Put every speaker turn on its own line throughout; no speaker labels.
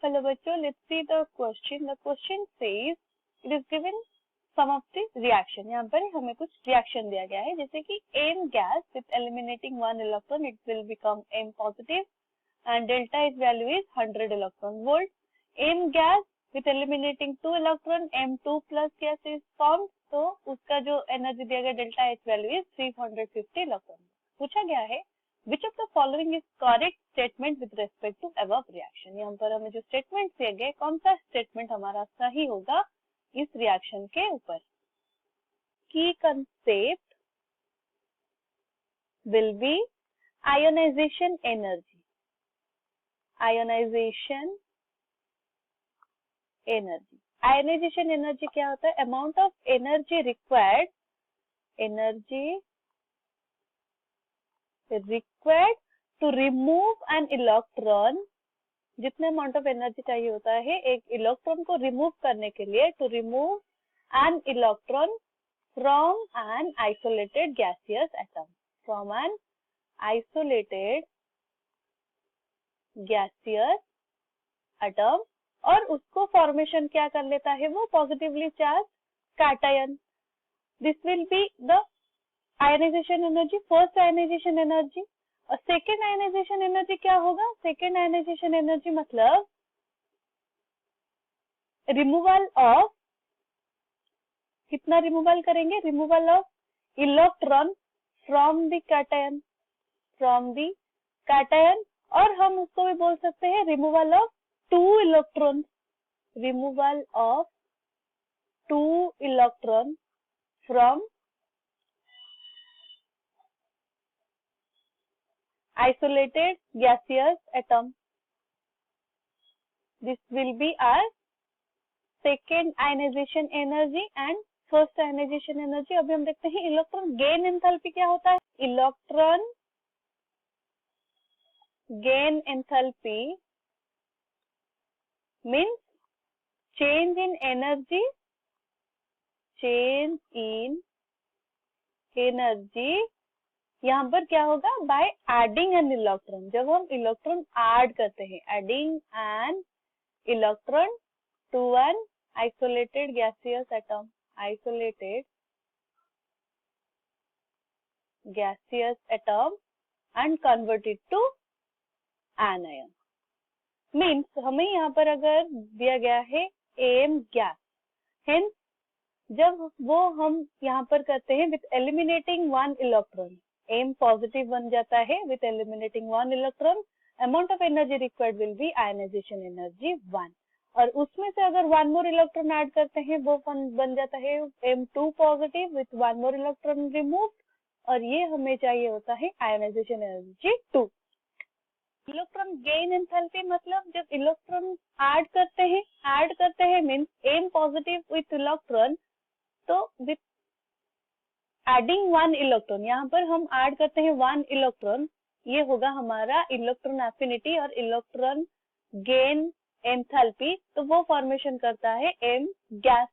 Hello बच्चों, let's see the question. The question says it is given some of the reaction. यहाँ पर हमें कुछ reaction दिया गया है, जैसे कि M gas with eliminating one electron it will become M positive and delta H value is 100 electron volt. M gas with eliminating two electron M2 plus gas is formed. तो उसका जो एनर्जी दिया गया delta H value is 350 electron. पूछा गया है Which of the following is correct statement with respect to above reaction? यहाँ पर हमें जो statement दिए गए, कौन सा statement हमारा सही होगा इस reaction के ऊपर? Key concept will be ionization energy. Ionization energy. Ionization energy क्या होता है? Amount of energy required to remove an electron. जितने अमाउंट ऑफ एनर्जी चाहिए होता है एक इलेक्ट्रॉन को रिमूव करने के लिए, to remove an electron from an isolated gaseous atom, from an isolated gaseous atom, और उसको फॉर्मेशन क्या कर लेता है वो positively charged cation. This will be the ionization energy, first ionization energy. और सेकेंड आयनाइजेशन एनर्जी क्या होगा? सेकेंड आयनाइजेशन एनर्जी मतलब रिमूवल ऑफ, कितना रिमूवल करेंगे? Removal of electron from the cation, और हम उसको भी बोल सकते हैं removal of two electron, removal of two electron from isolated gaseous atom. This will be our second ionization energy and first ionization energy. अभी हम देखते हैं इलेक्ट्रॉन गेन एंथैल्पी क्या होता है. Electron gain enthalpy means change in energy यहाँ पर क्या होगा? By adding an electron. जब हम इलेक्ट्रॉन ऐड करते हैं, adding an electron to an isolated gaseous atom, isolated gaseous atom and convert it to anion. Means हमें यहाँ पर अगर दिया गया है एम गैस, हेंस जब वो हम यहाँ पर करते हैं with eliminating one electron, M positive बन जाता है with eliminating one electron, amount of energy required will be ionization energy 1. और उसमें से अगर वन मोर इलेक्ट्रॉन ऐड करते हैं वो बन जाता है M2 positive with one more electron removed, और ये हमें चाहिए होता है ionization energy 2. Electron gain enthalpy मतलब जब इलेक्ट्रॉन ऐड करते हैं means M positive with electron, तो विथ एडिंग वन इलेक्ट्रॉन, यहाँ पर हम ऐड करते हैं वन इलेक्ट्रॉन, ये होगा हमारा इलेक्ट्रॉन एफिनिटी और इलेक्ट्रॉन गेन एंथैल्पी, तो वो फॉर्मेशन करता है एम गैस.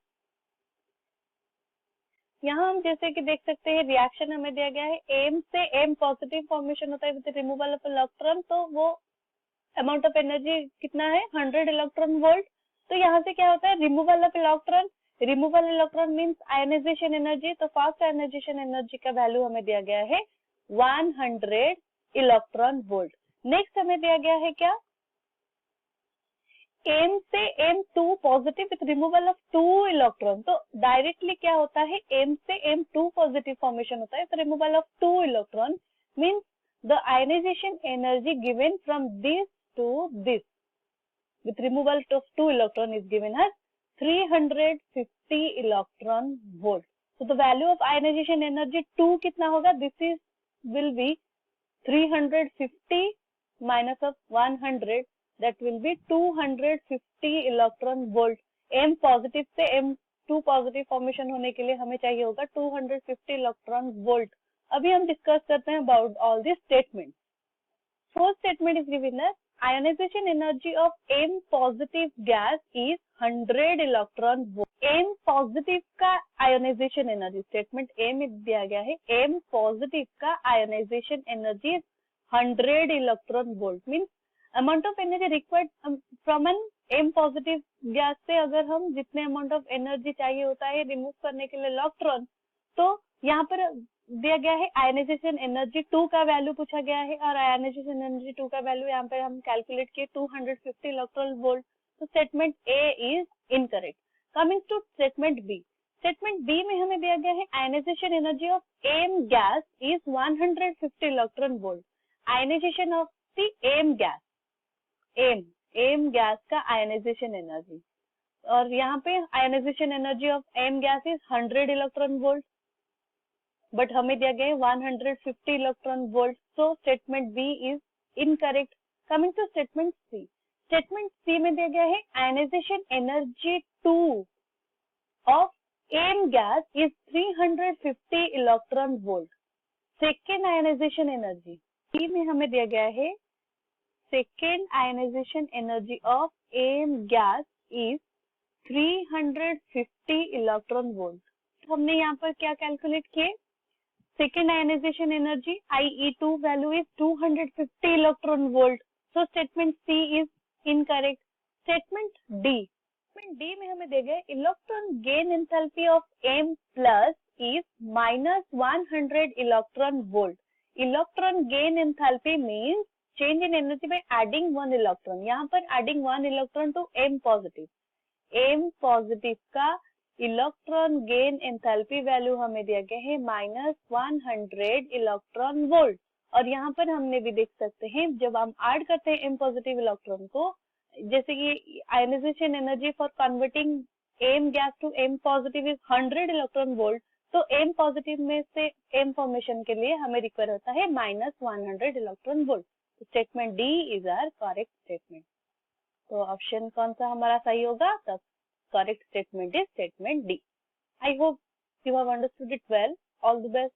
यहाँ हम जैसे कि देख सकते हैं रिएक्शन हमें दिया गया है एम से एम पॉजिटिव फॉर्मेशन होता है विद रिमूवल ऑफ इलेक्ट्रॉन, तो वो अमाउंट ऑफ एनर्जी कितना है? 100 इलेक्ट्रॉन वोल्ट. तो यहाँ से क्या होता है? Removal of electron, removal electron means ionization energy, तो फास्ट आयनाइजेशन एनर्जी का वैल्यू हमें दिया गया है 100 इलेक्ट्रॉन वोल्ट. नेक्स्ट हमें दिया गया है क्या? एम से M2 positive with removal of two electron, तो डायरेक्टली क्या होता है? एम से M2 पॉजिटिव फॉर्मेशन होता है, तो removal of two electron means the ionization energy given from this to this with removal of two electron is given as 350 electron volt. So the value of ionization energy 2 कितना होगा? This is will be 350 minus of 100, that will be 250 electron volt. M positive से M2 positive formation होने के लिए हमें चाहिए होगा 250 electron volt. अभी हम डिस्कस करते हैं about all this statement. First statement is given as ionization energy of M positive gas is 100 electron volt. M positive का ionization energy, स्टेटमेंट A में दिया गया है M positive का ionization energy is 100 electron volt, means amount of energy required from an M positive gas से अगर हम जितने अमाउंट ऑफ एनर्जी चाहिए होता है रिमूव करने के लिए इलेक्ट्रॉन, तो यहाँ पर दिया गया है आयनाइजेशन एनर्जी 2 का वैल्यू पूछा गया है, और आयनाइजेशन एनर्जी 2 का वैल्यू यहाँ पे हम कैलकुलेट किए 250 इलेक्ट्रॉन वोल्ट। तो statement A is incorrect. Coming to statement B, statement B में हमें दिया गया है ionization energy of M gas is 150 electron volt. Ionization of the M gas, M gas का आयनाइजेशन एनर्जी, और यहाँ पे ionization energy of M gas is 100 electron volt, but हमें दिया गया है 150 electron volt. So statement B is incorrect. Coming to statement C, statement C में दिया गया है ionization energy 2 of M gas is 350 electron volt. Second ionization energy C में हमें दिया गया है second ionization energy of M gas is 350 electron volt. हमने यहाँ पर क्या कैलकुलेट किए, second ionization energy IE2 value is 250 electron volt. So statement C is incorrect. Statement D में हमें दे गए electron gain enthalpy of M plus is -100 electron volt. Electron gain enthalpy means change in energy by adding 1 electron. यहाँ पर adding 1 electron to M positive का electron gain enthalpy value हमें दिया गया है -100 इलेक्ट्रॉन वोल्ट। और यहाँ पर हमने भी देख सकते हैं जब हम ऐड करते हैं एम पॉजिटिव इलेक्ट्रॉन को, जैसे कि ionization energy for converting M gas to M positive is 100 electron volt, तो एम पॉजिटिव में से एम फॉर्मेशन के लिए हमें रिक्वायर होता है -100 electron volt. Statement D is our correct statement. तो ऑप्शन कौन सा हमारा सही होगा? The correct statement is statement D. I hope you have understood it well. All the best.